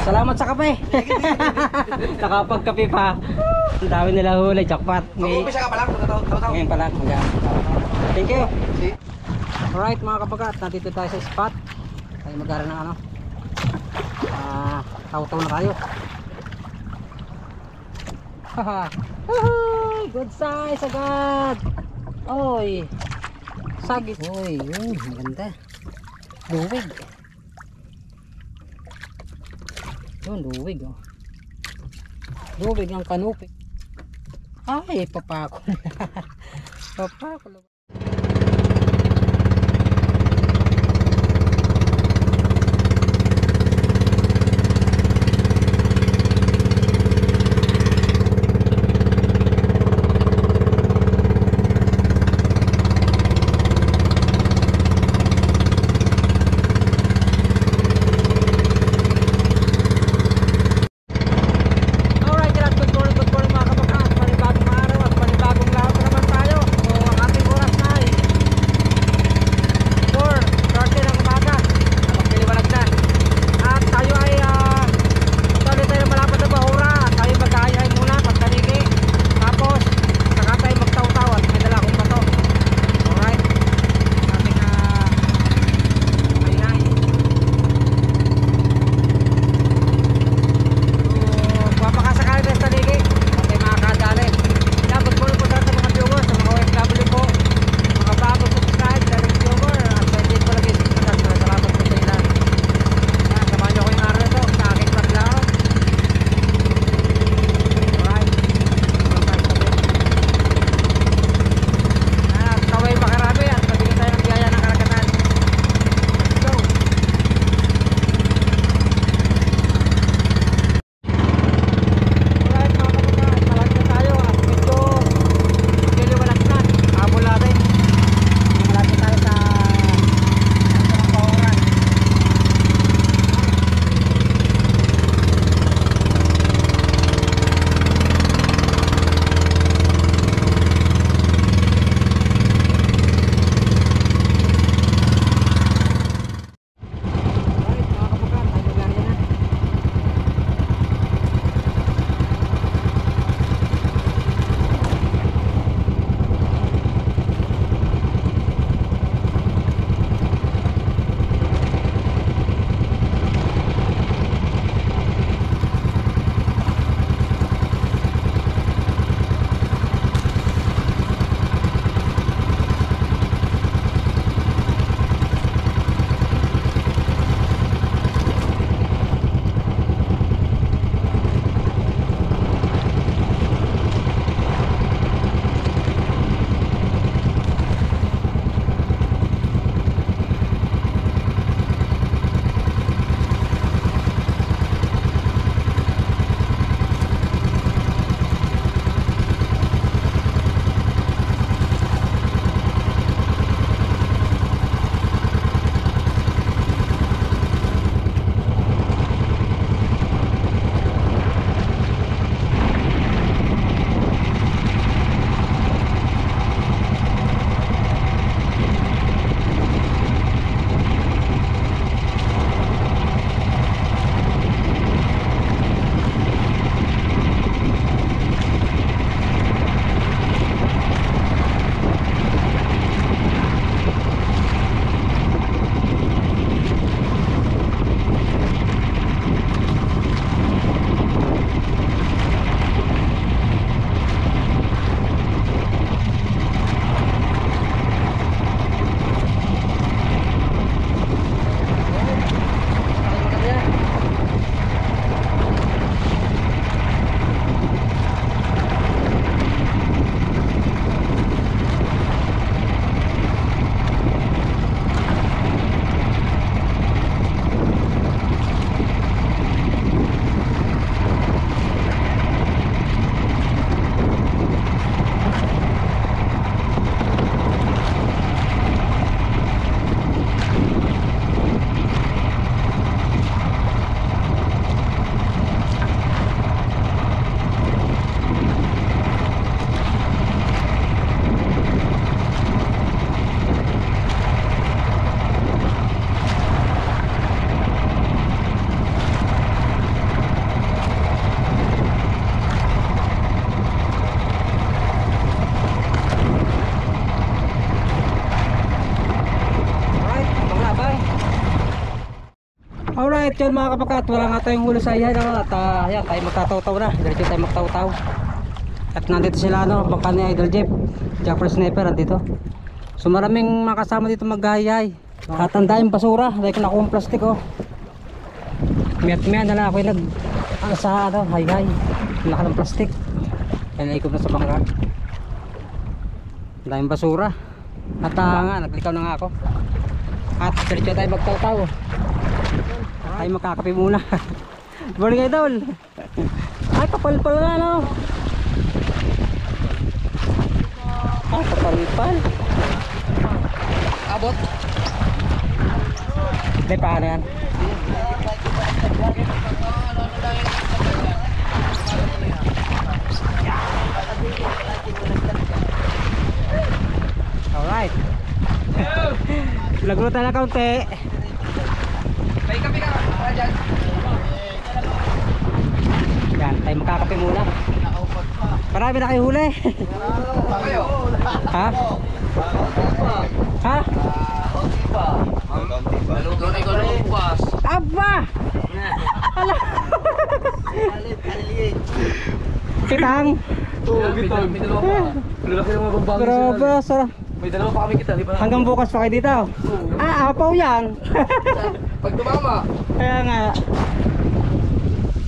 Salamat sa kape. Nakapagkape pa. Ang dami nila huli, jackpot. Mag-umpisa ka pa lang, Ngayon pa lang. Thank you. Alright mga kapagat, nandito tayo sa spot. Tayo mag-ara ng ano. Taw-taw na tayo. Good size agad. Oy. Sagit. Oy, yun, maganda. Luwig. Yun, luwig oh. Luwig ang kanupi. Ay, papako. Papako. Good morning mga kabakat. Panibagong araw at panibagong lahat naman tayo. So ang ating oras Alright yun mga kapakat, wala nga tayong huli sa iyan at yan, tayo magtataw-taw na, diretso tayo magtaw-taw. At nandito sila bangka ni Idol Jeep, Japper Sniper nandito. So maraming makasama dito maghahayay. At tandaan yung basura, dahil ko nakuha yung plastic Miyat-miyat na lang ako yung sa hayay. Laki ng plastic. Kaya naikot na sa bangka. Ang daming basura. At nga, naglikaw na nga ako. At diretso tayo magtaw-taw. Tayo makakape muna. Morning Idol. Ay kapal-pal na no. Ay kapal-pal. Abot. Hindi paano yan. Alright. Lagro tayo na kaunti. May kape ka dyan. Yan, tayo makakape muna. Marami na kayo huli. Kayo. Ha? Ha? Maluto na ikaw ng bukas. Aba! Ala! Kitang! May dalawa pa. Lalaki ng mga bambangin Grabe, sarap. May dalawa pa kami kita. Di ba? Hanggang bukas pa kayo dito. Apaw yan. Pag tumama. Kaya nga.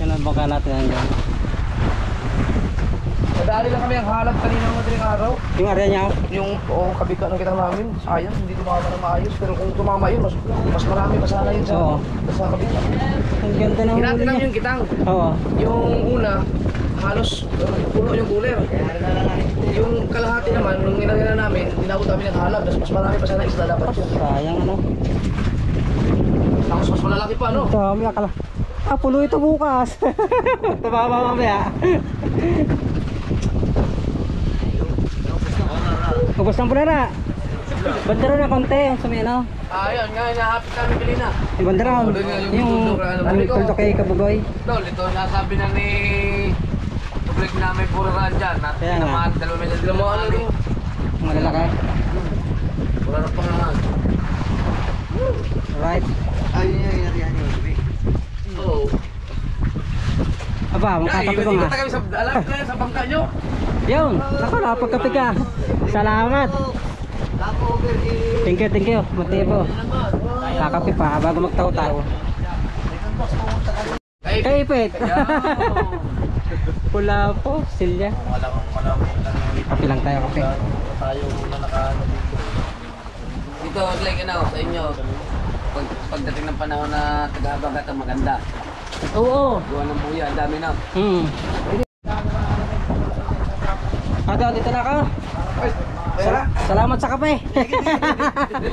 Yan ang bangka natin hanggang. Madali lang kami ang halap kanina ng madaling araw. Yung area niya. Yung kabika ng kita namin. Sayang, hindi tumama ng maayos. Pero kung tumama yun, mas marami pa sana yun sa kabika. Ang ganda ng huli Hinati lang niya. yung kitang. Oo. Yung una, halos puno yung cooler. Yung kalahati naman, nung nilagay na namin, tinawag namin ng halap. Mas marami pa sana isla dapat yun. Sayang ano. Tapos mas malalaki pa, no? Dami akala. Puno ito bukas. Tumama mamaya. Ubos ng bulera. Bandera na konti. Sabi ano. Ayun nga, nahapit kami bili na. Yung bandera. Yung tulto kay Kabugoy. Tol, ito nasabi na ni public na may puro ran dyan. Kaya nga. Naman, dalawa may dalawa ano rin. Mga lalaki. Wala na pangalan. Alright. Oo. Aba, magkakape ko nga. Ikot na kami sa, alam ko na sa bangka nyo. Yun, ako napagkape ka. Salamat. Thank you. Motibo. Kakape pa bago magtaw-taw. Kaipit. Pula po, silya. Kape lang tayo, kape. Dito, like sa inyo. Pagdating ng panahon na taga-habagat ang maganda. Oo. Gawa ng buya, ang dami na. Dito na ako. Salamat sa kape.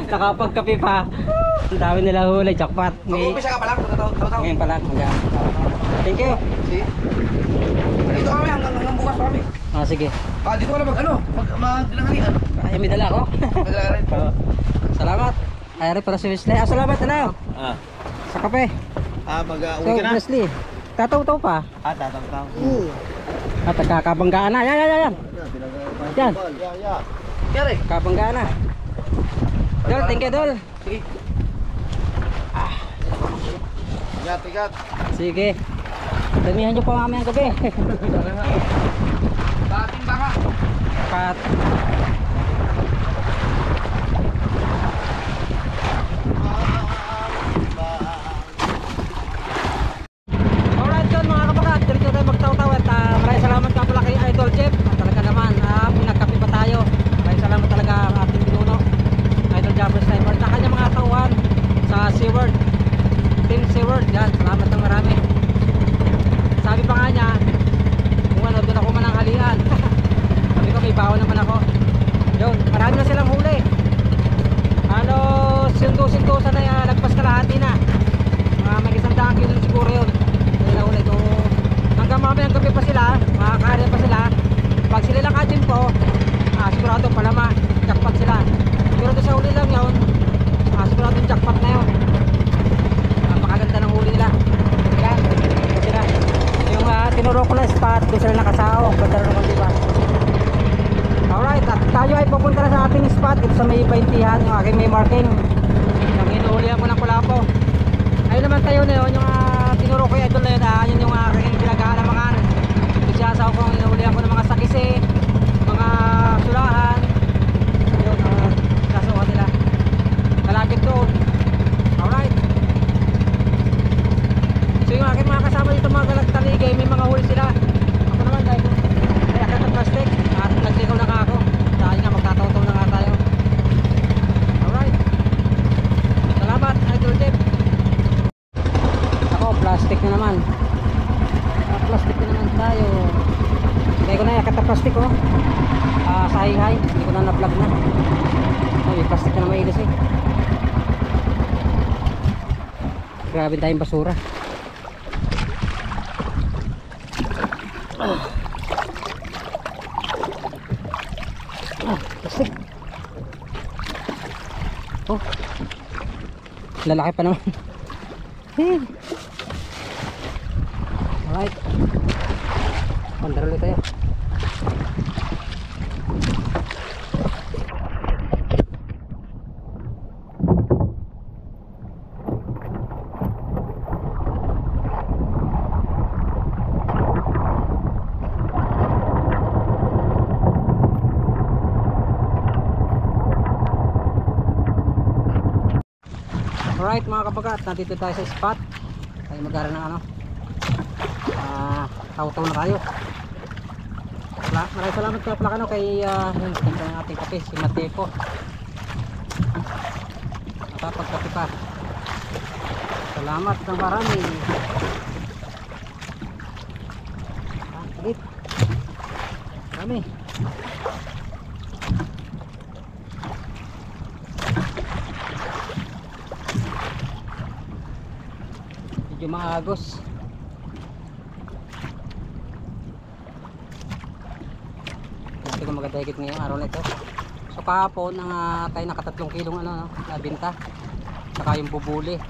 Nakapagkape pa. Ang dami nila huli, jackpot. Mag-umpisa ka pa lang, Ngayon pa lang. Thank you. Dito kami, hanggang bukas pa kami. Sige. Dito ka na mag-langhalian. Ay, may dala ako. Salamat. Ay, para si Wesley. Salamat na. Sa kape. Mag-uwi ka na? Wesley. Tataw-taw pa. Tataw-taw. At kakabanggaan na. Yan. Yan. Kaya Kabanggaan na. Dol, thank you, Dol. sige. Tigat. Sige. Damihan nyo pa mamayang gabi. Dating baka. Pat. Alright yun mga kapakat, dito tayo magtaw-taw at maraming salamat nga pala kay Idol Jeep. Talaga naman, pinagkapi pa tayo. Maraming salamat talaga ang ating pinuno, Idol Japper Sniper. At kanya mga tauhan sa SeaWorld, Team SeaWorld. Yan, salamat ng marami. Sabi pa nga niya, kung ano, doon ako mananghalian. Sabi ko, may baon naman ako. Yun, marami na silang huli. Ano, sinto-sintosa na yan, lagpas kalahati na. May isang daan kilo siguro yun. Huli ko. Hanggang mamayang gabi pa sila, makakaharya pa sila. Pag sila lang atin po, sigurado palama, jackpot sila. Pero doon sa huli lang yun, sigurado jackpot na yun. Napakaganda ng huli nila. Yan, ito sila. Yung tinuro ko na spot, doon sila nakasao. Ganda rin naman diba? Alright, at tayo ay pupunta na sa ating spot dito sa may 20han, yung aking may marking. Yung inuulihan ko ng kulapo. Ayun naman tayo na yun, yung tinuro ko yung idol na yun, yun yung aking pinag-aalamakan. Isyasaw ko, inuulihan ko ng mga sakisi, mga sulahan. Yun, isyasaw nila. Kalapit doon. Alright. So yung aking mga kasama dito mga galagtaligay, may mga huli sila. Ako naman dahil ay akit ng plastic at nagsikaw na ka ako. Dahil nga magtataw-taw na nga tayo. Alright. Salamat Idol Jeff. Ako plastic na naman. Plastic na naman tayo. Hindi ko na yakit ang plastic oh. Sa high-high, hindi ko na na-vlog na. Ay, plastic na mailis eh. Grabe tayong basura. Plastic. Oh. Lalaki pa naman. Alright. Pandar ulit tayo. Alright mga kabagat, nandito tayo sa spot. Tayo mag-aaral ng ano, taw-taw na tayo. Maraming salamat kaya pala kay yung ating kape, si Mateco. Nakapagkape pa. Salamat ng marami. Ulit. Marami. Medyo maagos. Hindi ko magadahigit ngayong araw na ito. So kahapon tayo naka 3 kilong nabinta. Saka yung bubuli.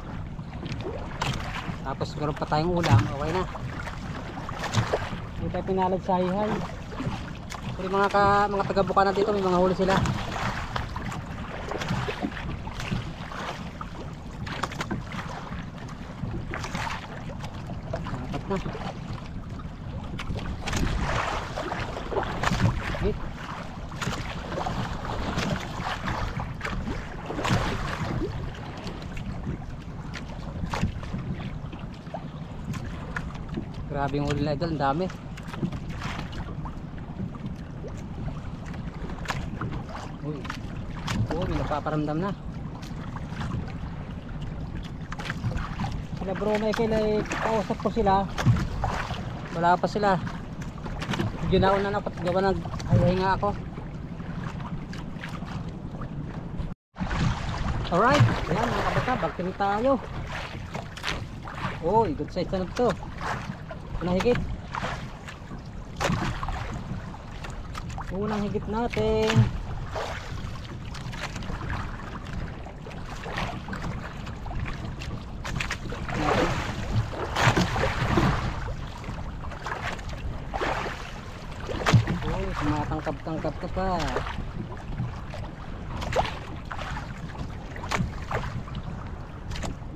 Tapos meron pa tayong ulam. Okay na. Hindi tayo pinalad sa hihay. Pero mga taga-Bukana dito may mga huli sila. Na. Wait. Grabe yung huli na idol, ang dami. Uy. Uy, napaparamdam na. Sila bro Michael ay kausap ko sila, wala pa sila. Medyo nauna na pati gawa naghahinga ako. Alright, yan mga kabata, bagtin tayo. Uy, good size na ito. Unang higit natin. Tangkap ka pa.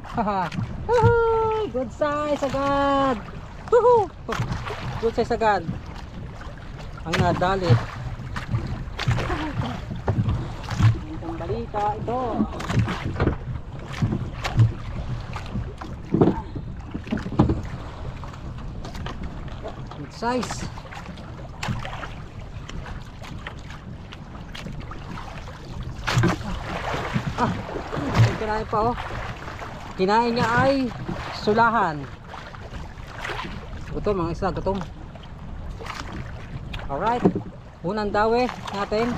Haha. Good size agad. Good size agad. Ang nadali. Ang balita ito. Good size. Kinain pa oh. Kinain niya ay sulahan. Gutom mga isla, gutom. Alright. Unang dawe natin.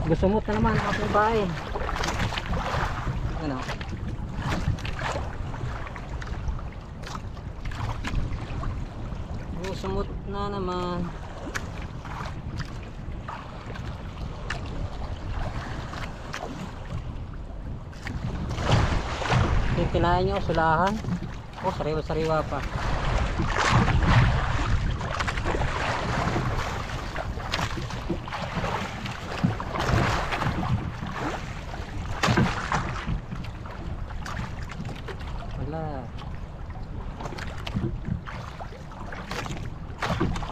Gusumot na naman ang aking bahay. Ano? Gusumot na naman. Yung kinain nyo, sulahan. Oh, sariwa-sariwa pa.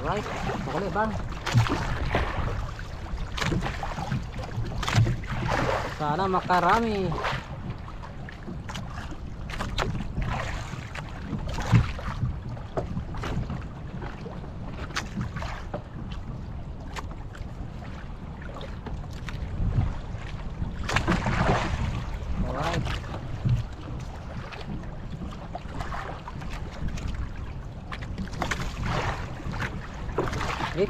Alright, pakuli bang. Sana makarami. Alright. Hit.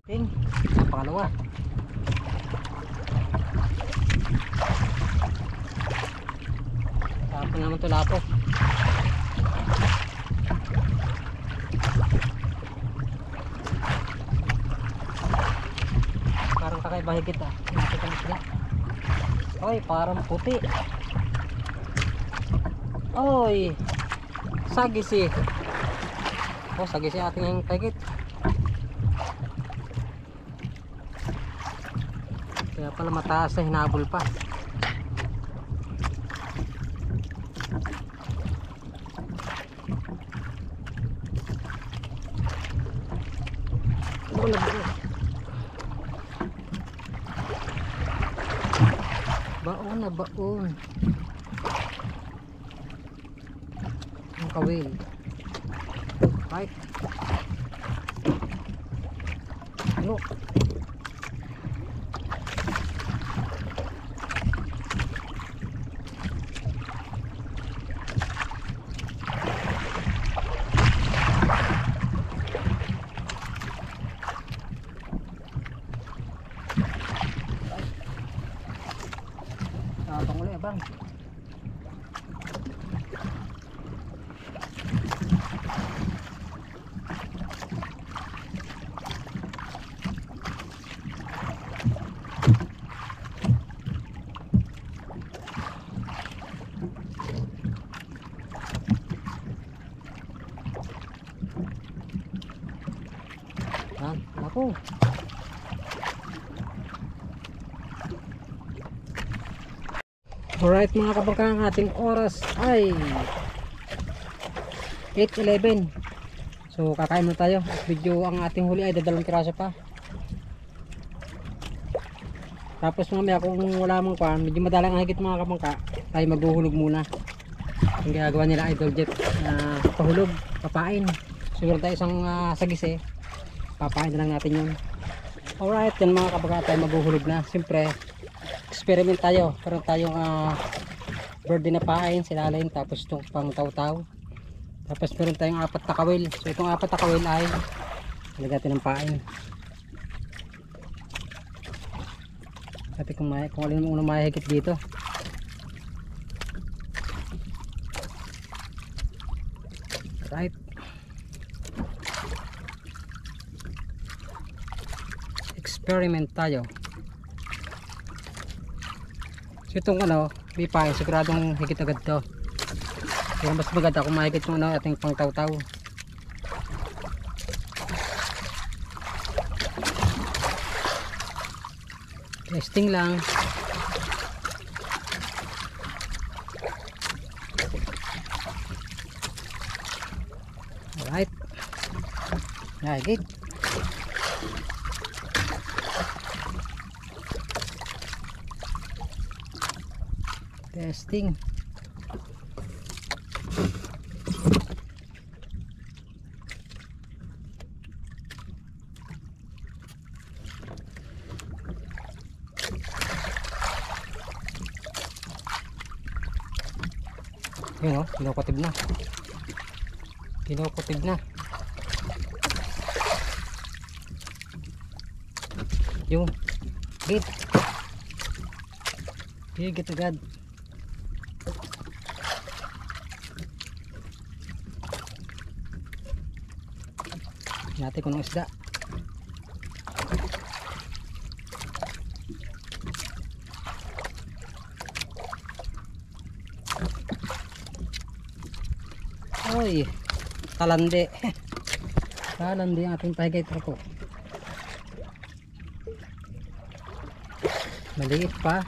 Ting, ang pangalawa. Tapon naman ito lapo. Parang kakaiba higit ah. Nakita mo sila. Oy, parang puti. Oy, sagisi. Oh, sagisi ating yung higit. Kaya pala mataas na hinabol pa. Baon na baon. Ang kawil. Right. Ano? Abang ulit abang. Yan, ako. Alright mga kabangka, ang ating oras ay 8:11. So kakain na tayo. Video ang ating huli ay dadalawang piraso pa. Tapos mamaya kung wala mong kuhan, medyo madalang ang higit mga kabangka, tayo maghuhulog muna. Ang ginagawa nila Idol Jeff na pahulog, papain. Siguro tayo isang sagise, papain na lang natin yun. Alright, yan mga kabangka, tayo maghuhulog na. Siyempre experiment tayo, pero tayong bird na pain, silalin, tapos itong pang taw-taw, tapos meron tayong 4 na kawil. So itong 4 na kawil ay nalagyan ng pain. Kasi kung alin mo unang mahigit dito. Right, experiment tayo. So itong bipay, siguradong higit agad to. Pero mas maganda kung mahigit yung ating pang taw-taw. Testing lang. Alright. Higit. Testing. Yun kinukutib na. Kinukutib na. Yung higit. Higit agad. Natin kung isda. Oy, talande. Talande ang ating pahigay ko. Maliit pa.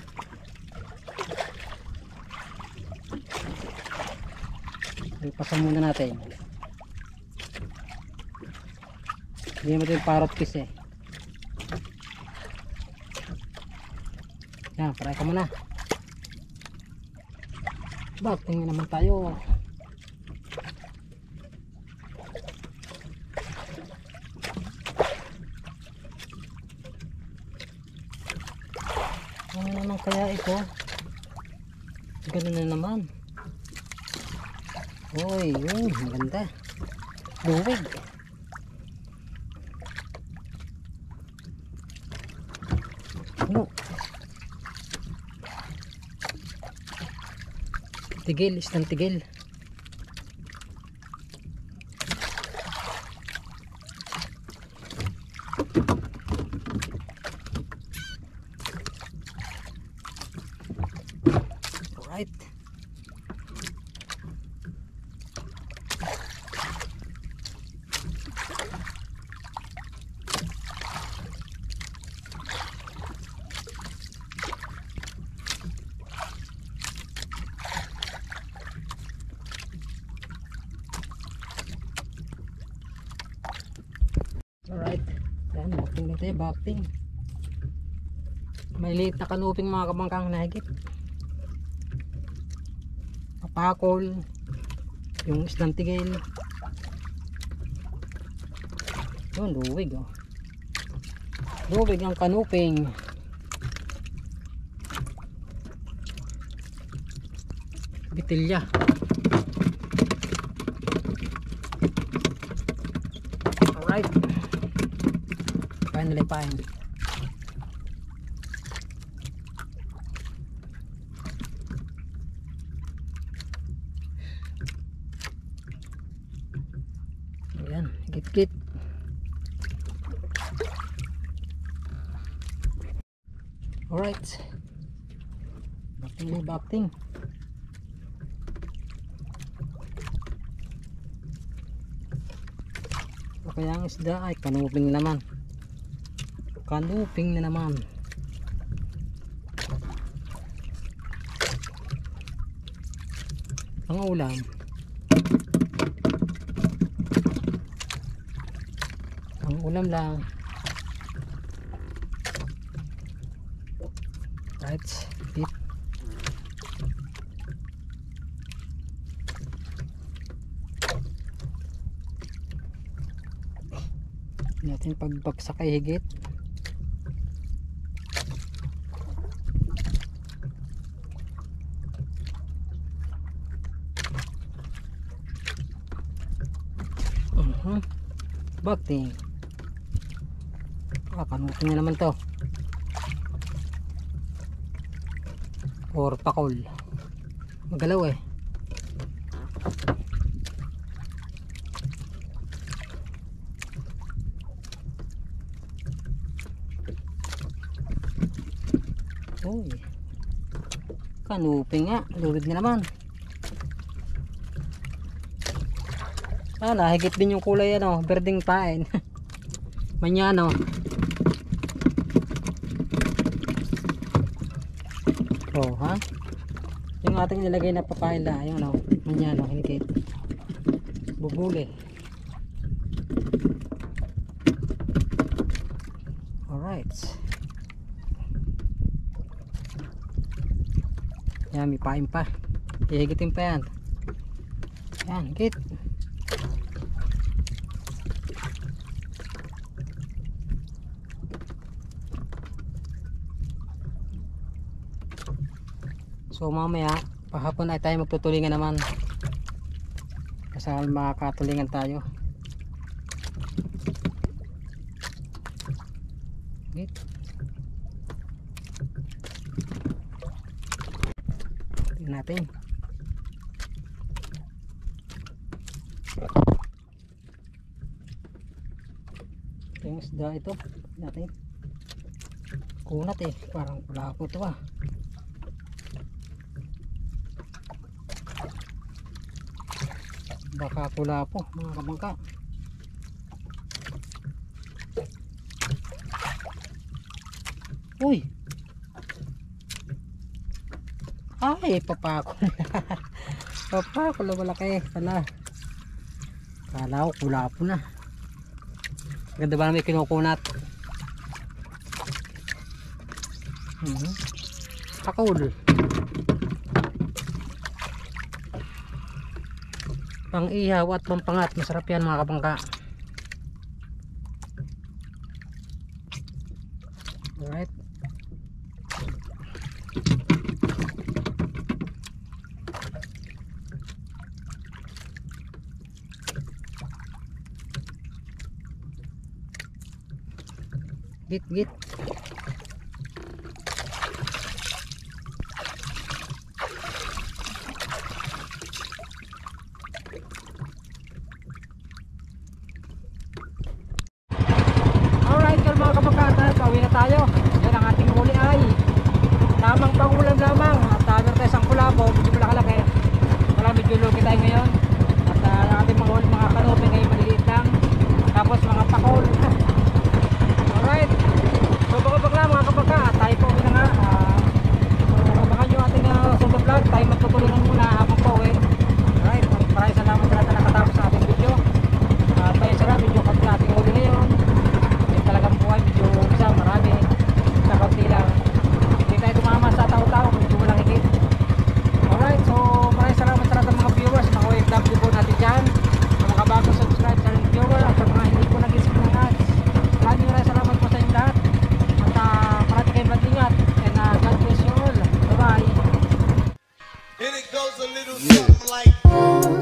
Ipasan muna natin. Hindi mo ito yung parrot fish eh. Yan, try ka muna. Tingin naman tayo. Ano naman kaya ito? Ganun na naman. Uy, yun, maganda. Luwig. Ano? Tigil, isang tigil. Alright. Alright. Yan, bakting na tayo, bakting. May liit na kanuping mga kabangkang nahigit. Papakol. Yung islang tigil. Yun, luwig oh. Luwig ang kanuping. Bitilya. Alright. Finally fine. Ayan, git-git. Alright. Bakting na bakting. O kaya ang isda ay kanuping naman. Kanuping na naman. Ang ulam. Ang ulam lang. Right. Bit. Natin pagbagsak ay higit. Bakting. Kanupin na naman to. Or pakol. Magalaw eh. Uy. Kanupin nga. Luwig na naman. Nahigit din yung kulay ano, berdeng pain. Manyano. Oh, ha? Yung ating nilagay na papain na, yung ano, manyano, hinigit. Bubuli. Alright. Yan, may pain pa. Hihigitin pa yan. Yan, higit. So mamaya pahapon ay tayo magtutulingan naman. Kasi makakatulingan tayo. Wait. Tingnan natin. Ito yung isda ito. Natin. Kunat eh. Parang pula po ito ah. Baka pula po mga kabangka. Uy, ay papakol. Papa, kula malaki pala. Kala ko kulapo na. Ganda ba na may kinukunat? Kakul. Pang ihaw at pampangat, masarap yan mga kabangka. Alright. Git. Alright, so mga kabangka, pauwi na tayo. Yan ang ating huli ay tamang pangulam lamang. At meron tayo isang kulabo, medyo malaki. Wala, medyo lugi tayo ngayon. At ang ating mga kanope ngayon maliliit lang. Tapos mga pakol. Alright, so bakabak lang mga kabangka, tayo po uwi na nga. Abangan nyo ating solo vlog, tayo magtutulungan muna habang po uwi. Alright, maraming salamat sa lahat na nakatapos sa ating video. Tayo sila, medyo kapit ating huli ngayon. Yung talagang buhay, medyo isa, marami. Sa kaunti lang. Hindi tayo tumama sa tao-tao, medyo walang higit. Alright, so maraming salamat sa lahat ng mga viewers, mga OFW po natin dyan. Sa mga bago subscribe sa ring viewer at sa mga hindi po nag-isip ng ads. Maraming salamat po sa inyo lahat. At parati kayong mag-ingat. And God bless you all. Bye-bye. And it goes a little something like